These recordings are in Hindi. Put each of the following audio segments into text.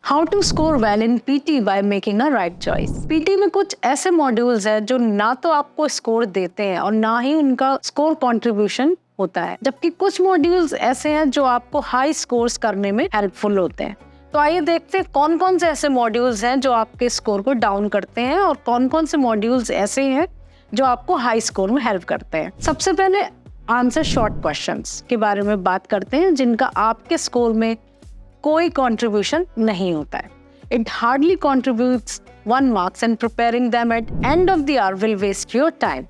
How to score well in PT by making a right choice. PT में कुछ ऐसे मॉड्यूल्स हैं जो ना तो आपको स्कोर देते हैं और ना ही उनका स्कोर कंट्रीब्यूशन होता है, जबकि कुछ मॉड्यूल्स ऐसे हैं जो आपको हाई स्कोर्स करने में हेल्पफुल होते हैं। तो आइए देखते हैं कौन कौन से ऐसे मॉड्यूल्स हैं जो आपके स्कोर को डाउन करते हैं और कौन कौन से मॉड्यूल्स ऐसे हैं जो आपको हाई स्कोर में हेल्प करते हैं। सबसे पहले आंसर शॉर्ट क्वेश्चंस के बारे में बात करते हैं, जिनका आपके स्कोर में कोई कंट्रीब्यूशन नहीं होता है। It hardly contributes 1 marks and preparing them at end of the hour will waste your time.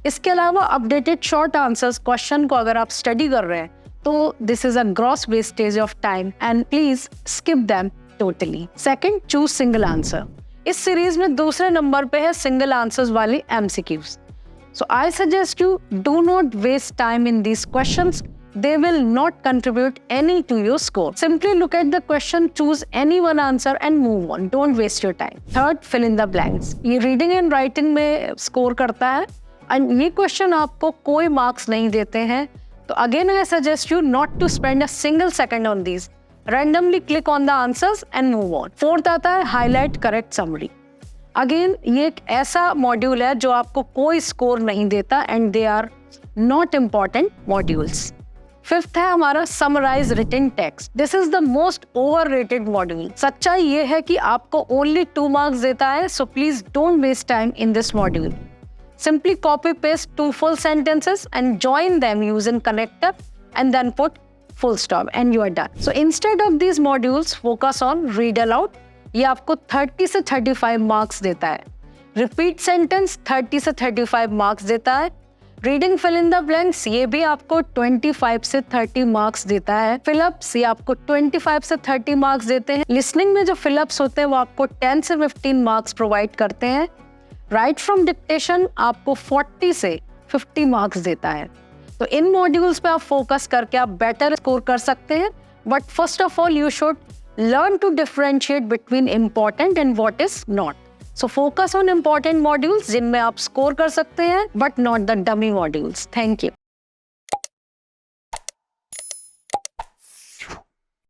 इसके अलावा अपडेटेड शॉर्ट आंसर्स क्वेश्चन को अगर आप स्टडी कर रहे हैं तो this is a gross wastage of time and please skip them totally. Second, choose single answer. इस सीरीज में दूसरे नंबर पे है सिंगल आंसर्स वाली MCQs. So I suggest you do not waste time in these questions. They will not contribute any to your score. Simply look at the question, choose any one answer and move on. Don't waste your time. Third, fill in the blanks. ये reading and writing में score करता है and ये question आपको कोई marks नहीं देते हैं. तो again I suggest you not to spend a single second on these. Randomly click on the answers and move on. Fourth आता है highlight correct summary. अगेन ये एक ऐसा मॉड्यूल है जो आपको कोई स्कोर नहीं देता and they are not important modules. Fifth है हमारा summarise written text. This is the most overrated module. सच्चाई ये है कि आपको ओनली 2 मार्क्स देता है, so please don't waste time in this module. Simply copy paste 2 full sentences and join them using connector and then put full stop and you are done. So instead of these modules, focus on read aloud. ये आपको 30 से 35 मार्क्स देता है। रिपीट सेंटेंस 30 से 35 मार्क्स देता है। Reading fill in the blanks ये भी आपको 25 से 30 मार्क्स देता है। फिलअप्स ये आपको 25 से 30 मार्क्स देते हैं। लिसनिंग में जो फिलअप्स होते हैं वो आपको 10 से 15 मार्क्स प्रोवाइड करते हैं। राइट फ्रॉम डिक्टेशन आपको 40 से 50 मार्क्स देता है। तो इन मॉड्यूल्स पे आप फोकस करके आप बेटर स्कोर कर सकते हैं, but first of all you should learn to differentiate between important and what is not. So focus on important modules जिनमें आप score कर सकते हैं, but not the dummy modules. Thank you.